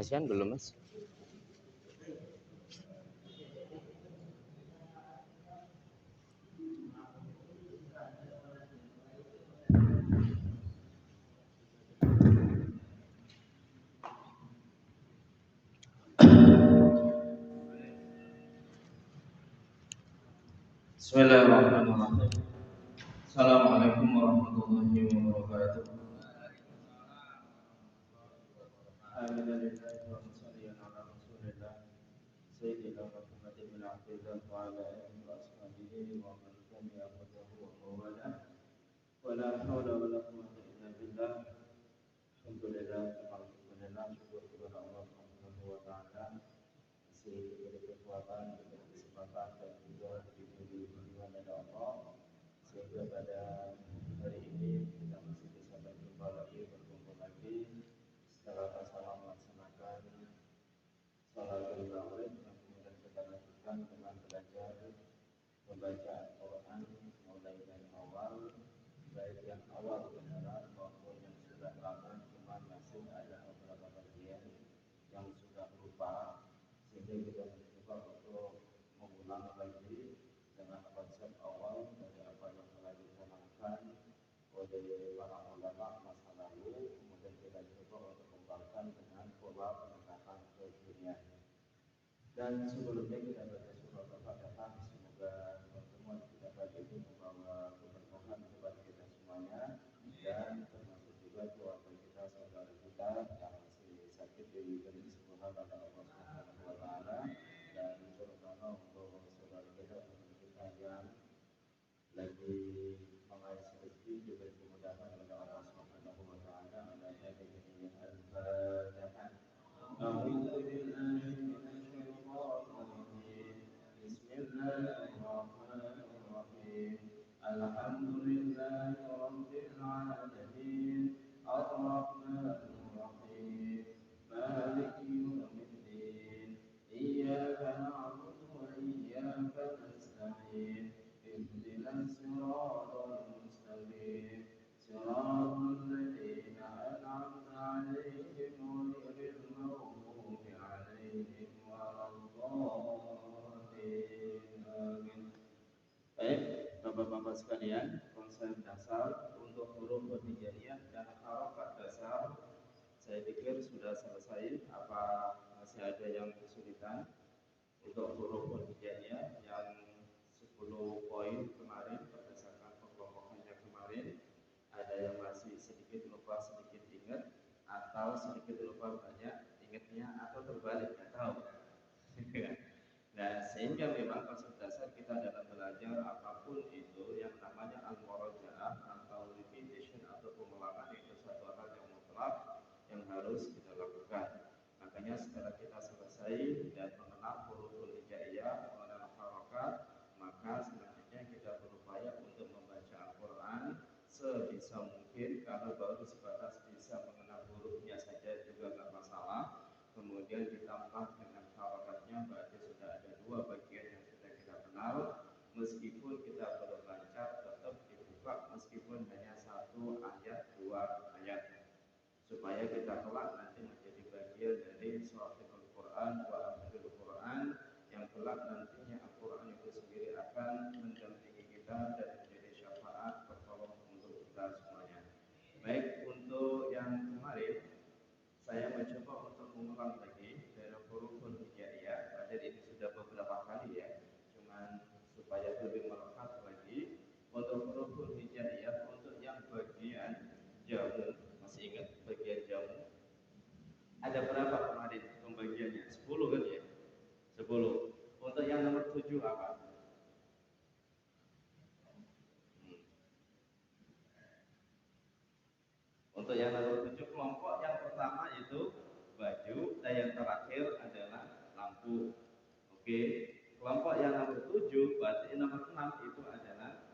Asian belum, Mas? Bismillahirrahmanirrahim. Assalamualaikum warahmatullahi wabarakatuh. Alhamdulillah wa sallallahu ala Rasulillah Sayyidina Muhammad bin Abdullah wa ala alihi wa ashabihi wa man tabi'ahu wa mawala. Wa la hawla wa la quwwata illa billah. Alhamdulillah syukur kepada Allah Subhanahu wa taala masih diberi kekuatan, diberi kesempatan dan juga diberi perlindungan dari Allah sehingga pada hari ini kita masih bisa berjumpa lagi, berkumpul lagi secara bersama melaksanakan salat maghrib yang kemudian kita lanjutkan dengan belajar membaca Al-Quran mulai dari awal, baik yang awal benar maupun yang sudah lama, cuma masih ada beberapa bagian yang sudah lupa, sehingga kita mencoba untuk mengulang lagi dengan konsep awal dari apa yang telah dicanangkan oleh para ulama masa lalu, kemudian kita coba untuk kembangkan dengan pola pendekatan kekinian. Dan sebelumnya kita baca surah Al-Fatihah. Semoga pertemuan kita pagi ini membawa keberkahan kepada kita semuanya dan termasuk juga keluarga kita, saudara kita yang masih sakit diberi kesembuhan oleh Allah Subhanahu wa taala, dan terutama untuk saudara kita, teman kita yang lagi mengais rezeki diberi kemudahan oleh Allah Subhanahu wa taala. Ala hadirin al-Fatihah. A'udzu billahi Bismillahirrahmanirrahim. Alhamdulillahi rabbil alamin. Ar-Rahmanir-Rahim. Maliki yaumiddin. Iyyaka na'budu wa iyyaka nasta'in. Ihdinas siratal mustaqim. Siratal ladzina an'amta 'alaihim ghairil maghdubi 'alaihim waladdallin. Baik, Bapak-bapak sekalian, konsep dasar untuk huruf hijaiyah dan harokat dasar saya pikir sudah selesai. Apa masih ada yang kesulitan? Untuk huruf hijaiyah yang 10 poin kemarin berdasarkan pengelompokannya kemarin, ada yang masih sedikit lupa, sedikit ingat, atau sedikit lupa banyak ingatnya, atau terbalik, nggak tahu. Nah, sehingga memang konsep dasar kita dalam belajar apapun itu yang namanya al-murajaah atau repetition atau pengulangan itu satu hal yang mutlak yang harus kita lakukan. Makanya setelah kita selesai dan mengenal huruful hijaiyah, mengenal harokat, maka selanjutnya kita berupaya untuk membaca Al-Quran sebisa mungkin. Kalau baru sebatas bisa mengenal hurufnya saja juga nggak masalah, kemudian ditambah dengan harokatnya, berarti sudah ada dua bagian yang sudah kita kenal. Meskipun kita belum lancar, tetap dibuka meskipun hanya satu ayat, dua ayat, supaya kita kelak nanti menjadi bagian dari Shafirul Quran wa Amirul Quran, yang kelak nantinya Al-Quran itu sendiri akan mendampingi kita dan menjadi syafaat pertolongan untuk kita semuanya. Baik, untuk yang kemarin saya mencoba untuk mengulang lagi dari huruful hijaiyah. Padahal ini sudah beberapa kali ya, cuman supaya lebih melekat lagi. Untuk huruful hijaiyah, untuk yang bagian jamu, masih ingat bagian jamu? Ada berapa kemarin pembagiannya? 10 kan ya? 10. Untuk yang nomor 7 apa? Untuk yang nomor 7 kelompok yang pertama itu baju, dan yang terakhir adalah lampu. Oke. Kelompok yang nomor 7, berarti nomor 6 itu adalah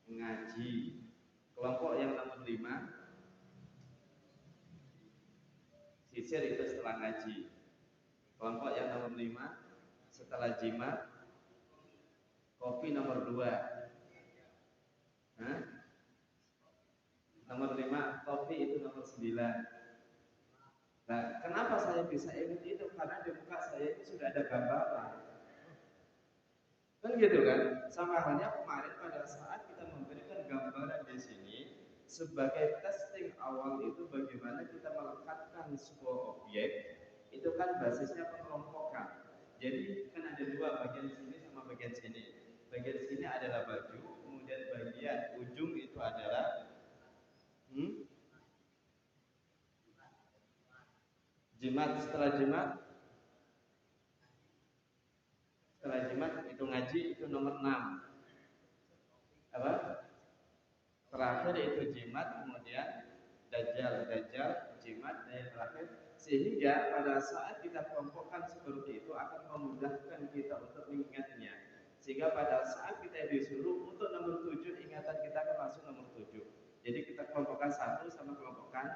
ngaji. Kelompok yang nomor 5 sisir, itu setelah ngaji. Kelompok yang nomor 5 setelah jimat, kopi nomor 2. Nomor 5 kopi itu nomor 9. Nah, kenapa saya bisa ingat itu? Karena di muka saya itu sudah ada gambaran. Kan gitu kan? Sama halnya kemarin pada saat kita memberikan gambaran di sini sebagai testing awal itu bagaimana kita melekatkan sebuah objek itu kan basisnya pengelompokan. Jadi kan ada dua, bagian sini sama bagian sini. Bagian sini adalah baju, kemudian bagian ujung itu adalah jimat. Setelah jimat itu ngaji itu nomor 6. Apa? Terakhir itu jimat, kemudian dajjal, jimat, dan yang terakhir. Sehingga pada saat kita kelompokkan seperti itu akan memudahkan kita untuk mengingatnya. Sehingga pada saat kita disuruh untuk nomor 7, ingatan kita akan langsung nomor 7. Jadi kita kelompokkan 1 sama kelompokkan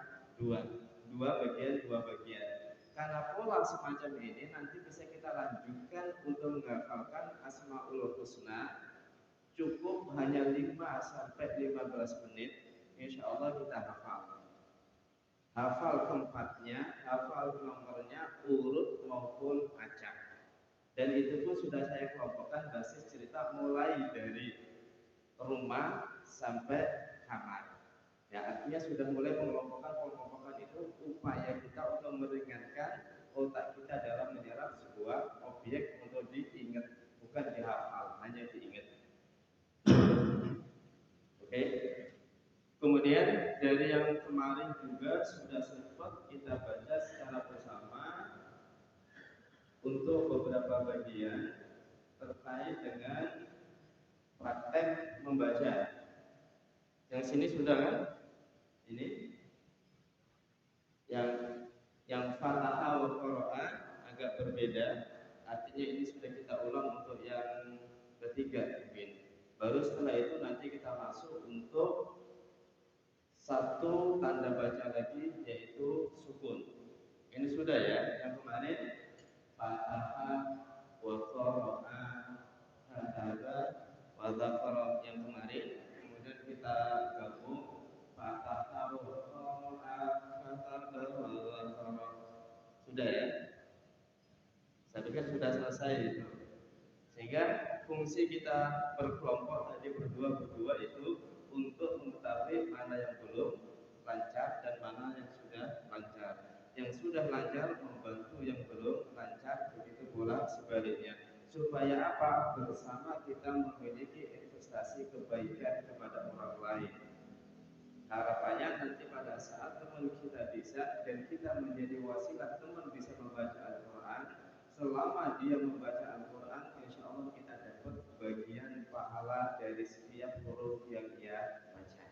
2. Dua bagian. Karena pola semacam ini nanti bisa kita lanjutkan untuk menghafalkan Asmaul Husna. Cukup hanya 5 sampai 15 menit, insya Allah kita hafal. Hafal tempatnya, hafal nomornya, urut maupun acak. Dan itu pun sudah saya kelompokkan basis cerita mulai dari rumah sampai kamar. Ya, artinya sudah mulai pengelompokan itu upaya kita untuk meringankan otak kita dalam menyerap sebuah objek untuk diingat, bukan dihafal, hanya diingat. Oke. Kemudian dari yang kemarin juga sudah sempat kita baca secara bersama untuk beberapa bagian terkait dengan praktek membaca. Yang sini sudah kan? Ini yang Fatahah wa Qur'an agak berbeda. Artinya ini sudah kita ulang untuk yang ketiga mungkin. Baru setelah itu nanti kita masuk untuk satu tanda baca lagi yaitu sukun. Ini sudah ya, yang kemarin Fatahah wa Qur'an hadza wa dzakara yang kemarin. Kemudian kita gabung Fatahah wa Qur'an hadza wa dzakara. Sudah ya? Saya pikir sudah selesai itu. Sehingga fungsi kita berkelompok tadi berdua itu untuk mengetahui mana yang belum lancar dan mana yang sudah lancar. Yang sudah lancar membantu yang belum lancar, begitu pula sebaliknya. Supaya apa? Bersama kita memiliki investasi kebaikan kepada orang lain. Harapannya nanti pada saat teman kita bisa dan kita menjadi wasilah teman bisa membaca Al-Quran, selama dia membaca Al-Quran, insya Allah kita dapat bagian pahala dari setiap huruf yang dia baca.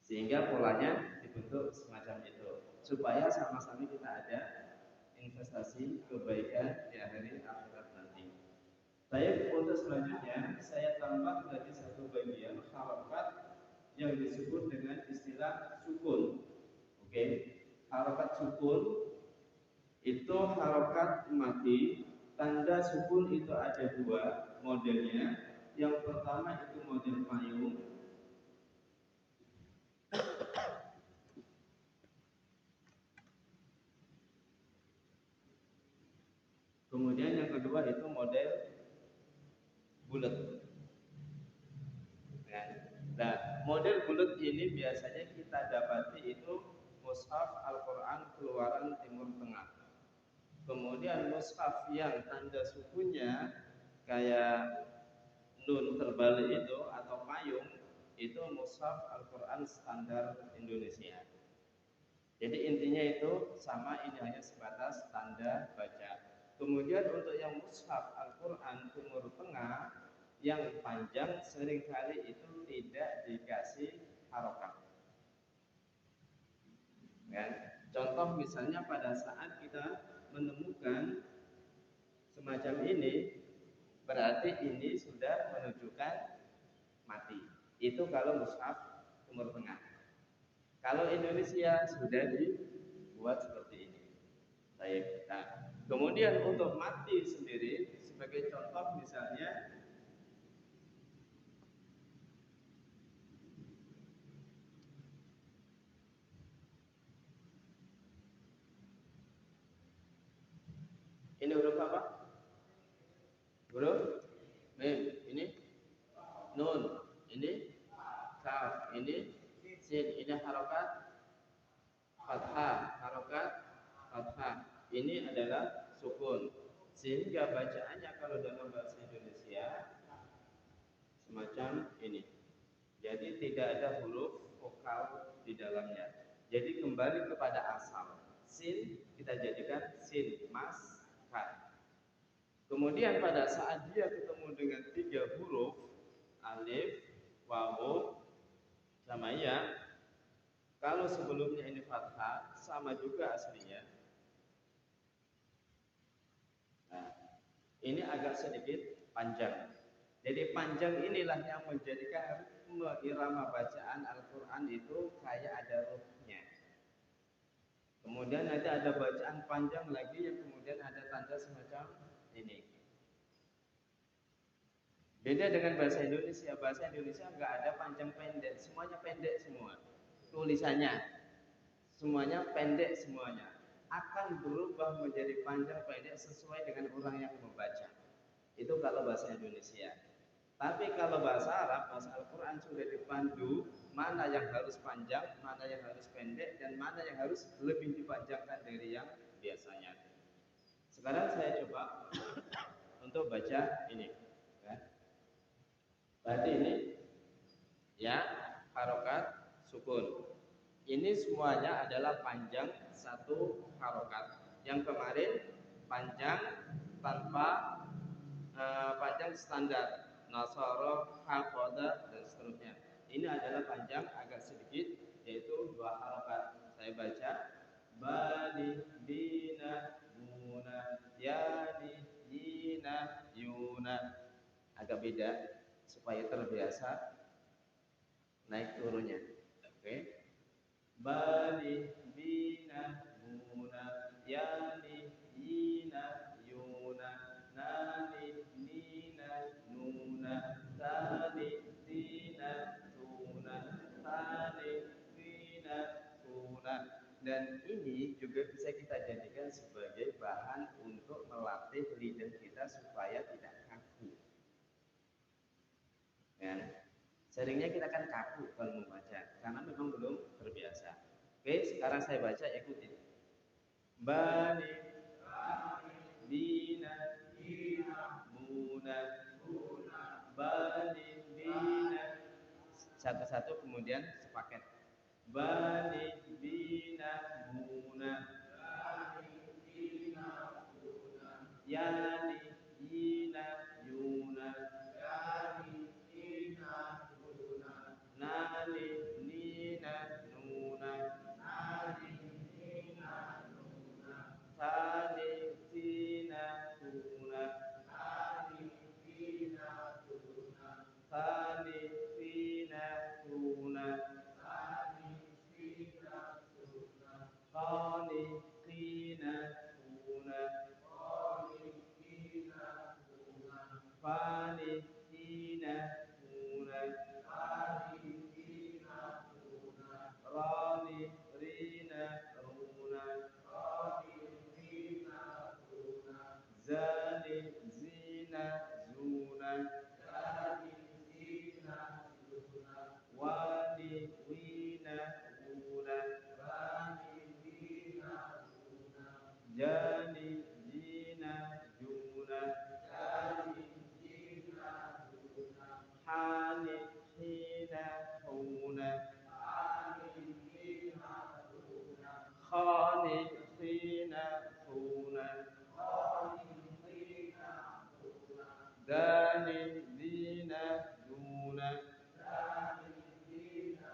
Sehingga polanya dibentuk semacam itu, supaya sama-sama kita ada investasi kebaikan di hari akhirat nanti. Baik, untuk selanjutnya saya tambah lagi satu bagian harokat yang disebut dengan istilah sukun. Oke, harokat sukun itu harokat mati. Tanda sukun itu ada dua modelnya. Yang pertama itu model payung. Kemudian yang kedua itu model bulat. Nah, model bulat ini biasanya kita dapati itu mushaf Al-Quran keluaran Timur Tengah. Kemudian mushaf yang tanda sukunya kayak nun terbalik itu atau payung itu mushaf Al-Quran standar Indonesia. Jadi intinya itu sama, ini hanya sebatas tanda baca. Kemudian untuk yang mushaf Al-Quran Timur Tengah yang panjang seringkali itu tidak dikasih harokat. Kan? Contoh misalnya pada saat kita menemukan semacam ini, berarti ini sudah menunjukkan mati. Itu kalau mushaf Timur Tengah. Kalau Indonesia sudah dibuat seperti ini. Baik. Nah, kemudian untuk mati sendiri, sebagai contoh misalnya huruf apa? Huruf mim. Ini nun. Ini kaf. Ini sin. Ini harokat fathah. Harokat fathah. Ini adalah sukun. Sehingga bacaannya kalau dalam bahasa Indonesia semacam ini. Jadi tidak ada huruf vokal di dalamnya. Jadi kembali kepada asal. Sin kita jadikan sin mas ka. Kemudian pada saat dia ketemu dengan 3 huruf alif, wawu, sama ya. Kalau sebelumnya ini fathah, sama juga aslinya. Nah, ini agak sedikit panjang. Jadi panjang inilah yang menjadikan ritme irama bacaan Al-Quran itu kayak ada ruhnya. Kemudian nanti ada bacaan panjang lagi yang kemudian ada tanda semacam ini. Beda dengan bahasa Indonesia. Bahasa Indonesia nggak ada panjang pendek, semuanya pendek semua. Tulisannya semuanya pendek semuanya. Akan berubah menjadi panjang pendek sesuai dengan orang yang membaca. Itu kalau bahasa Indonesia. Tapi kalau bahasa Arab, bahasa Al-Quran sudah dipandu mana yang harus panjang, mana yang harus pendek, dan mana yang harus lebih dipanjangkan dari yang biasanya. Sekarang saya coba untuk baca ini. Ya. Berarti ini ya harokat sukun. Ini semuanya adalah panjang satu harokat. Yang kemarin panjang tanpa panjang standar. Nasara, hafadah, dan seterusnya. Ini adalah panjang agak sedikit, yaitu 2 harokat. Saya baca bani, bina, muna, yani, yina, yuna. Agak beda supaya terbiasa naik turunnya. Oke. Bani, bina, muna, yani, yina, yuna, nani, nuna, tani, tina, tuna, tani, tina, tuna. Dan ini juga bisa kita jadikan sebagai bahan untuk melatih lidah kita supaya tidak kaku. Ya. Seringnya kita kan kaku kalau membaca karena memang belum terbiasa. Oke, sekarang saya baca, ikuti. Bani, bina, muna, bani, bina. Satu-satu kemudian sepaket. Bani, bina, muna, yani, yina, yuna, nani, nina, nuna, tani, tina, tuna, tani, tina, tuna, khani, khina, khina, khani, khina, khuna, khani, khina, khuna, khani, khina, khuna, khani, khina, khuna, khani, khina, khuna, rani, rina, runa, rani, rina, runa, zani, zina, zuna, zani, zina, zuna, wani, wina, wuna, wani, wina, wuna, jani, jina, juna, jani, jina, juna, hani, hina, huna, hani, hina, huna, khani, khina, huna, khani, khina, huna, dani, dina, duna, dani, dina,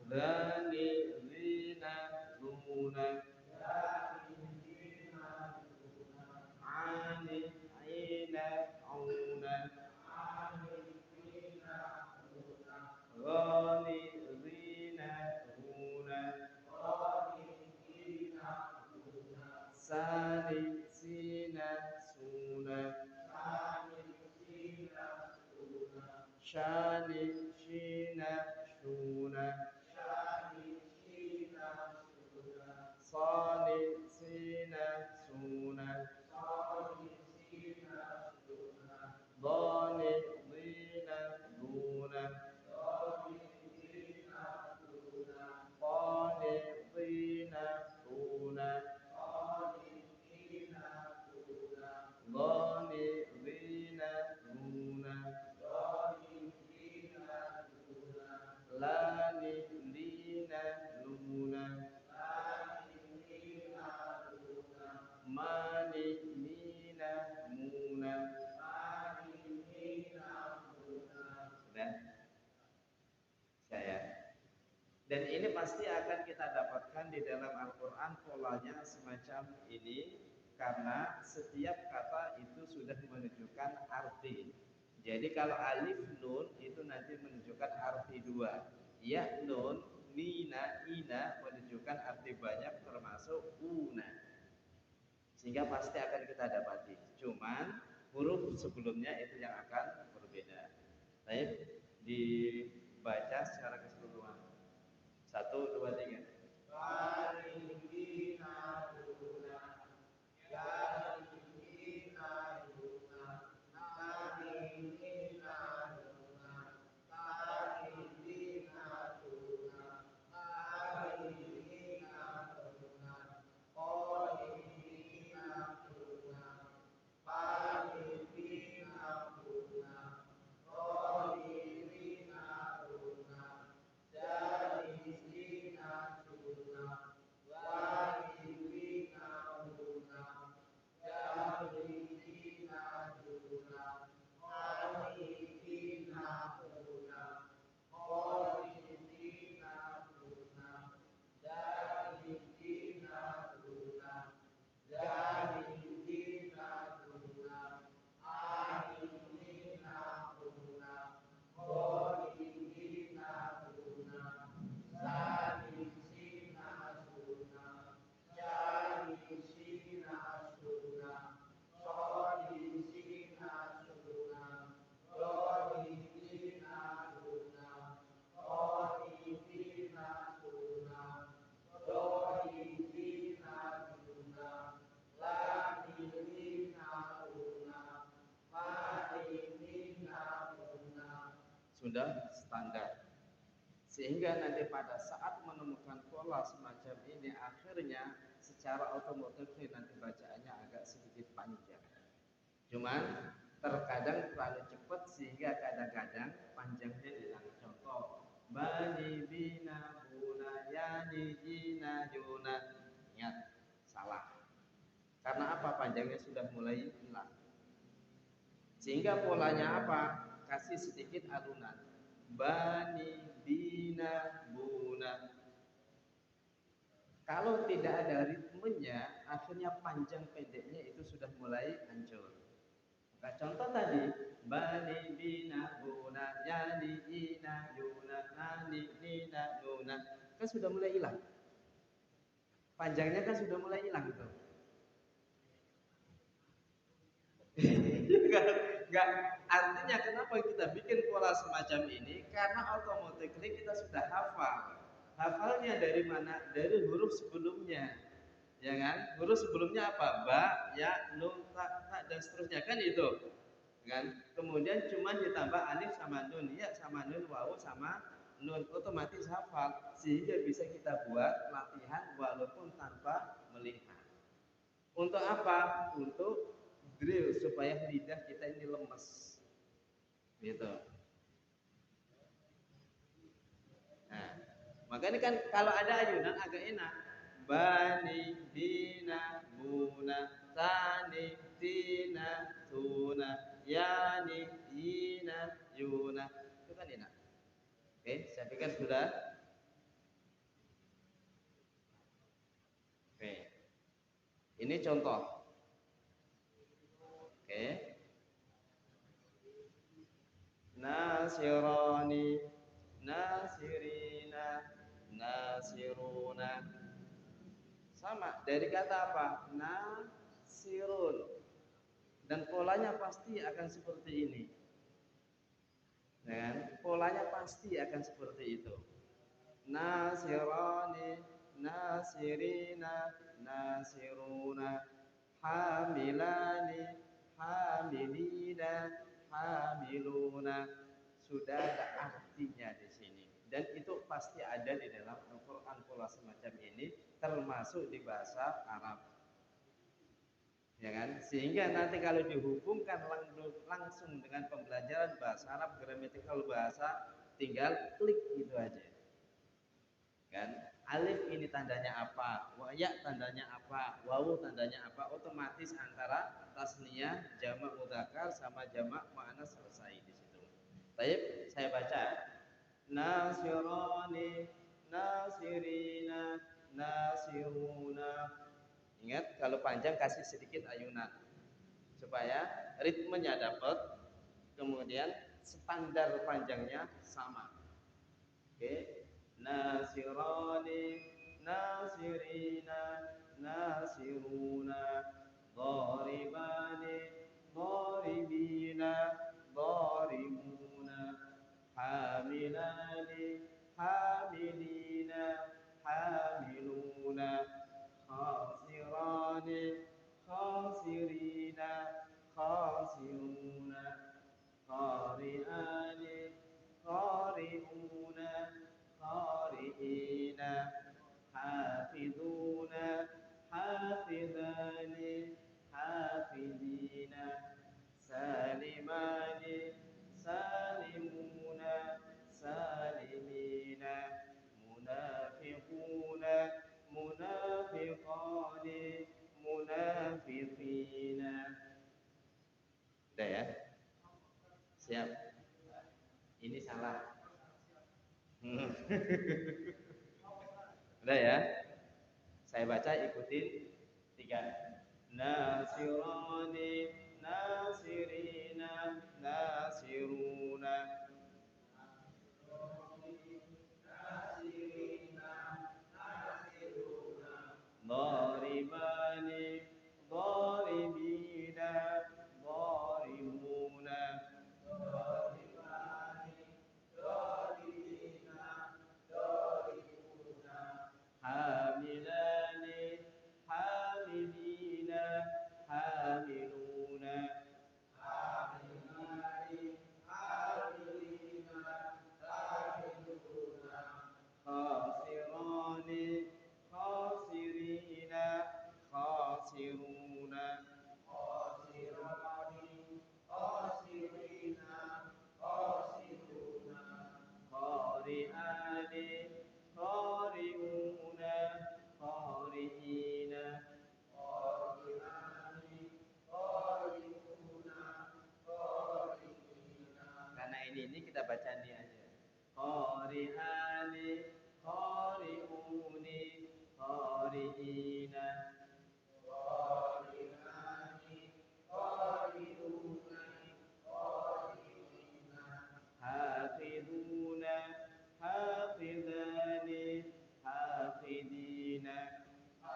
duna, dani, dina, duna, dani, dina, duna, ani, aina, auna, ani, dina, duna, rani, rina, runa, rani, dina, duna, sani, sina, suna, sani, sina, suna, shani, shina, shuna, shani, shina, shuna, sani, sina, suna, ini pasti akan kita dapatkan di dalam Al-Quran polanya semacam ini, karena setiap kata itu sudah menunjukkan arti. Jadi kalau alif nun itu nanti menunjukkan arti dua. Ya nun, nina, ina menunjukkan arti banyak termasuk una. Sehingga pasti akan kita dapati. Cuman huruf sebelumnya itu yang akan berbeda. Baik, dibaca secara keseluruhan. 1, 2, 3. Sudah standar. Sehingga nanti pada saat menemukan pola semacam ini, akhirnya secara otomatis nanti bacaannya agak sedikit panjang. Cuman terkadang terlalu cepat sehingga kadang-kadang panjangnya hilang. Contoh, bani bina buna yani jina yuna. Ingat, salah. Karena apa? Panjangnya sudah mulai hilang. Sehingga polanya apa? Kasih sedikit alunan. Bani bina buna. Kalau tidak ada ritmenya, akhirnya panjang pendeknya itu sudah mulai hancur. Maka contoh tadi, bani bina buna yani ina yuna nani nina nuna, kan sudah mulai hilang. Panjangnya kan sudah mulai hilang tuh. Enggak, artinya kenapa kita bikin pola semacam ini? Karena otomatis kita sudah hafal. Hafalnya dari mana? Dari huruf sebelumnya, ya kan? Huruf sebelumnya apa? Ba, ya, nun, ta, dan seterusnya kan itu, kan? Kemudian cuma ditambah alif sama nun, ya sama nun, wawu sama nun, otomatis hafal. Sehingga bisa kita buat latihan walaupun tanpa melihat. Untuk apa? Untuk drill supaya lidah kita ini lemes, gitu. Nah, makanya kan kalau ada ayunan agak enak. Bani bina buna tani tina tuna yani ina yuna, itu kan enak. Oke, saya pikir sudah. Oke, ini contoh. Oke, nasirani nasirina nasiruna, sama dari kata apa? Nasirun, dan polanya pasti akan seperti ini, dan polanya pasti akan seperti itu. Nasirani nasirina nasiruna hamilani hamilina hamiluna, sudah ada artinya di sini, dan itu pasti ada di dalam Al-Quran pola semacam ini, termasuk di bahasa Arab, ya kan? Sehingga nanti kalau dihubungkan langsung dengan pembelajaran bahasa Arab, gramatikal bahasa, tinggal klik gitu aja, kan? Alif ini tandanya apa, ya tandanya apa, wawu tandanya apa, otomatis antara tasniyah, jamak mudzakkar sama jamak muannas selesai di situ. Baik, saya baca. Nasirani nasirina, nasiruna. Ingat kalau panjang kasih sedikit ayunan supaya ritmenya dapat, kemudian standar panjangnya sama. Oke, nasirani, nasirina, nasiruna, dharibani, dharibina, dharibuna, hamilani, hamilina, hamiluna, khasirani, khasirina, khasiruna, qari'ani, qari'una, qari'ina, hafiduna, hafidhani, hafidina, salimani, salimuna, salimina, munafiquna, munafiqani, munafiqina. Udah ya? Siap. Ini salah. Udah ya? Saya baca ikutin 3. Nasirani, nasirina, nasiruna, dharibani, dharibina, dharibuna, hamilani, hamilina, hamiluna, khasirani, khasirina, khasiruna, qari'ani, qari'una, qari'ina, karena ini kita baca ini aja. Qari'ani, qari'uni, qari'ina,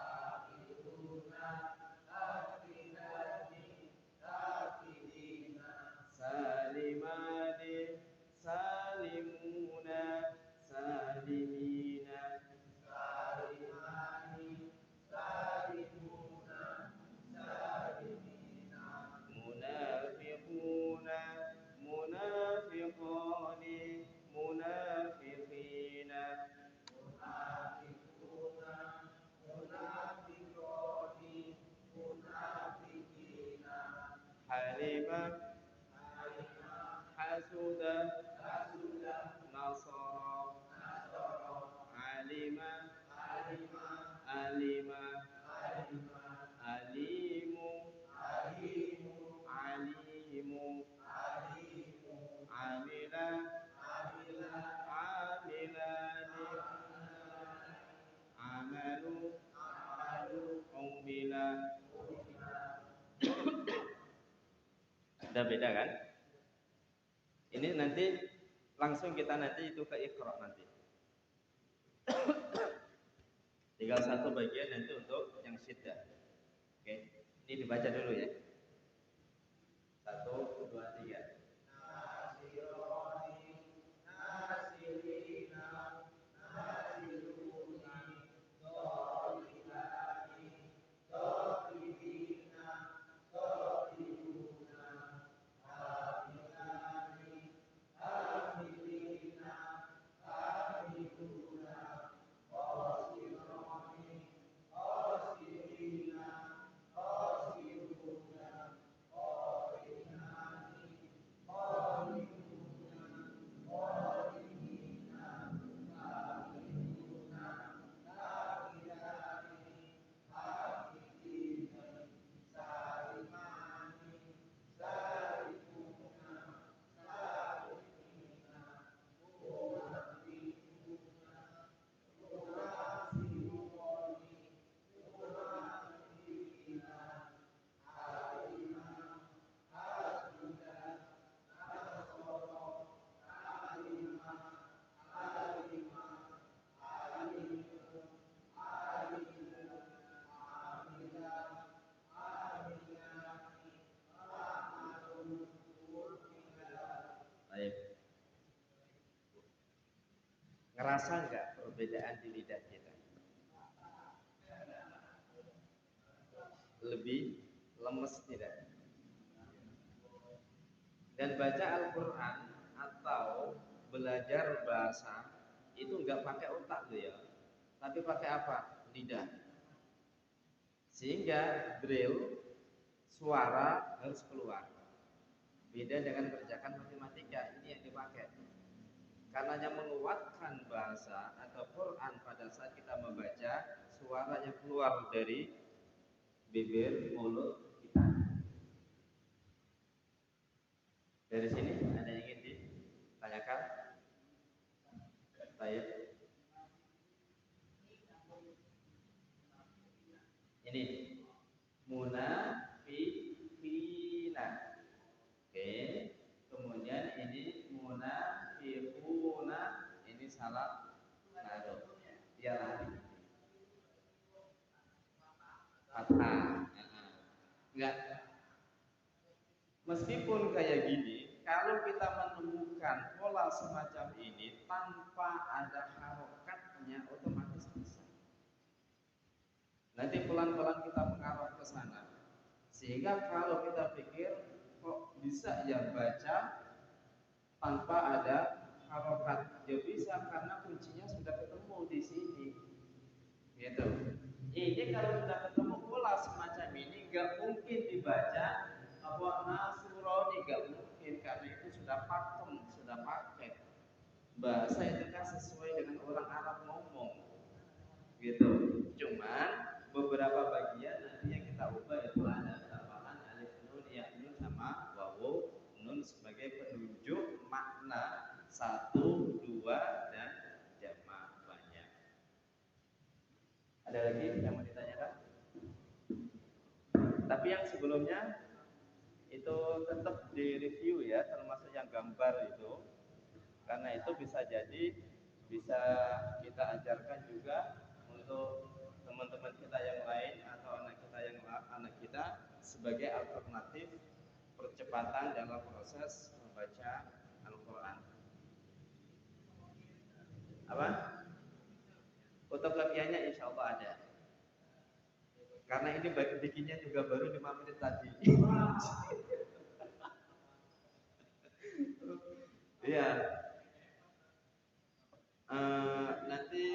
hafiduna, hafidhani, hafidina, salimani, salimuna, salimina, munafiquna, munafiqani, munafiqina, halima, hasuda, nasara, alima, alima, alimu, alimu, amila, amilani, amalu, umila. Udah beda kan? Ini nanti langsung kita nanti itu ke Iqra nanti. Tinggal satu bagian nanti untuk yang syiddah. Oke, ini dibaca dulu ya. 1, 2, 3. Kerasa nggak perbedaan di lidah kita? Lebih lemes tidak? Dan baca Al-Quran atau belajar bahasa itu nggak pakai otak tuh ya, tapi pakai apa? Lidah. Sehingga drill suara harus keluar. Beda dengan kerjakan matematika, ini yang dipakai. Karena yang menguatkan bahasa atau Quran pada saat kita membaca, suara yang keluar dari bibir, mulut kita. Dari sini ada yang ingin ditanyakan? Saya ini munafiqina. Oke. Kemudian ini munafiquna, ini salah naruh. Dia lari. Fathah. Enggak. Meskipun kayak gini, kalau kita menemukan pola semacam ini tanpa ada harokatnya, otomatis bisa. Nanti pelan-pelan kita mengarah ke sana. Sehingga kalau kita pikir kok bisa ya baca tanpa ada harokat, ya bisa karena kuncinya sudah ketemu di sini. Gitu. Ini kalau sudah ketemu pola semacam ini, nggak mungkin dibaca apa Nasrani, nggak mungkin karena itu sudah pakem, sudah paket. Bahasa itu kan sesuai dengan orang Arab ngomong, gitu. Cuman beberapa bagian nanti yang kita ubah itu ada tambahan alif nun ya nun sama wawu nun sebagai penunjuk makna satu, dua dan jamak banyak. Ada lagi yang mau ditanyakan? Tapi yang sebelumnya itu tetap direview ya, termasuk yang gambar itu, karena itu bisa jadi bisa kita ajarkan juga untuk teman-teman kita yang lain atau anak kita sebagai alternatif percepatan dalam proses membaca Al-Quran. Apa? Fotografianya insya Allah ada. Karena ini bikinnya juga baru 5 menit tadi. Iya. Nanti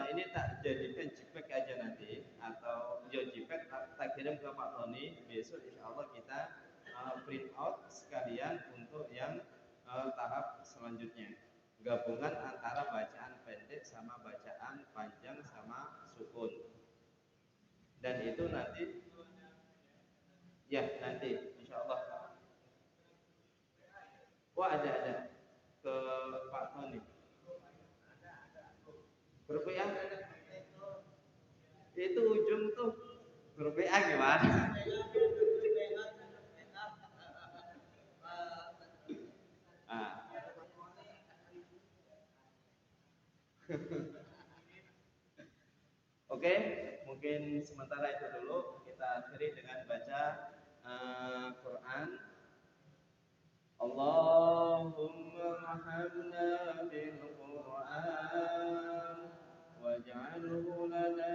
ini tak jadikan JPEG aja nanti, atau ya JPEG tak kirim ke Pak Tony. Besok insya Allah kita print out sekalian untuk yang tahap selanjutnya, gabungan antara bacaan pendek sama bacaan panjang sama sukun. Dan itu nanti ya nanti insya Allah. Wah ada ke Pak Tony. Grup WA itu ujung tuh grup WA gimana? Ah. Oke, mungkin sementara itu dulu, kita akhiri dengan baca Quran. Allahumma rahamna bil Quran waj'alhu lana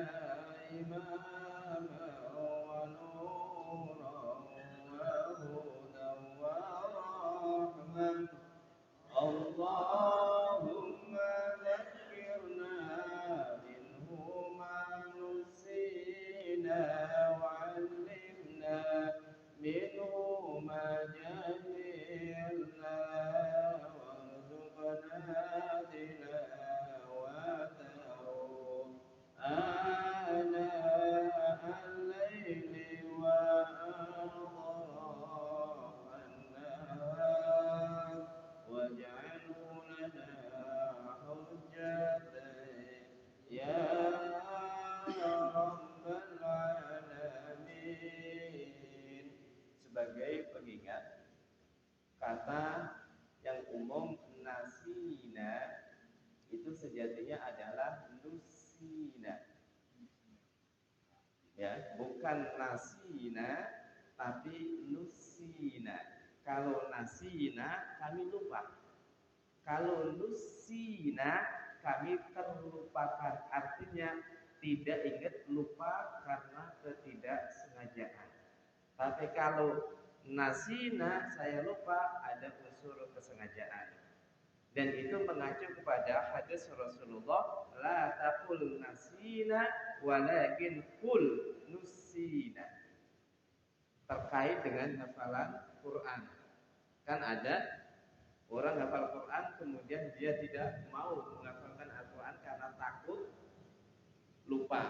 imama wa nuran wa hudan wa rahman. Allahumma zakkirna minhu ma nusina wa 'allimna minhu ma jahilna warzuqna tilawatahu ana al-laili wa atraf an-nahar waj'alhu lana hujjatan ya rabbal alamin. Sebagai pengingat, kata yang umum nasina itu sejatinya adalah nusina, ya, bukan nasina tapi nusina. Kalau nasina kami lupa, Kalau nusina kami terlupakan, artinya tidak ingat, lupa karena ketidaksengajaan. Tapi kalau nasina saya lupa, ada unsur kesengajaan. Dan itu mengacu kepada hadis Rasulullah, la taqul nasina walakin qul nusina. Terkait dengan hafalan Quran. Kan ada orang hafal Quran kemudian dia tidak mau menghafalkan Al-Quran karena takut lupa.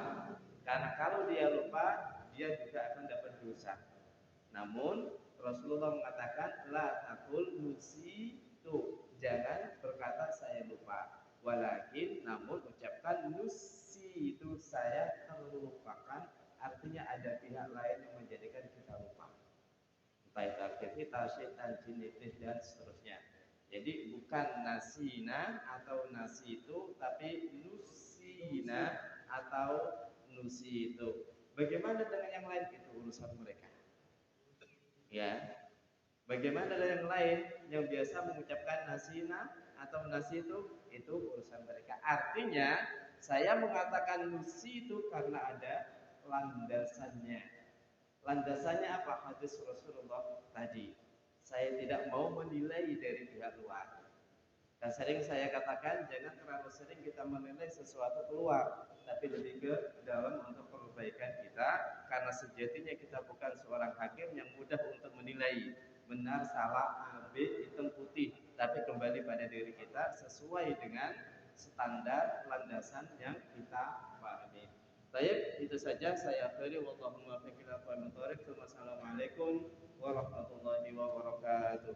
Karena kalau dia lupa, dia juga akan dapat dosa. Namun Rasulullah mengatakan la taqul nusitu, jangan berkata saya lupa. Walakin namun ucapkan nusitu, saya terlupakan, artinya ada pihak lain yang menjadikan kita lupa. Entah itu aktivitas, syaitan, jin, iblis dan seterusnya. Jadi bukan nasina atau nasitu, tapi nusina atau nusitu. Bagaimana dengan yang lain, itu urusan mereka. Ya, bagaimana dengan yang lain yang biasa mengucapkan nasina atau nasitu, itu urusan mereka. Artinya saya mengatakan nusitu karena ada landasannya. Landasannya apa? Hadis Rasulullah tadi. Saya tidak mau menilai dari pihak luar. Dan sering saya katakan, jangan terlalu sering kita menilai sesuatu keluar, tapi lebih ke dalam untuk perbaikan kita, karena sejatinya kita bukan seorang hakim yang mudah untuk menilai benar, salah, A, B, hitam, putih, tapi kembali pada diri kita sesuai dengan standar landasan yang kita pahami. Baik, itu saja saya akhiri. Wallahu muwaffiq ila aqwamit thoriq. Wassalamualaikum warahmatullahi wabarakatuh.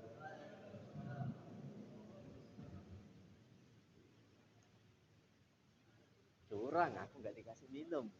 Curang, aku nggak dikasih minum.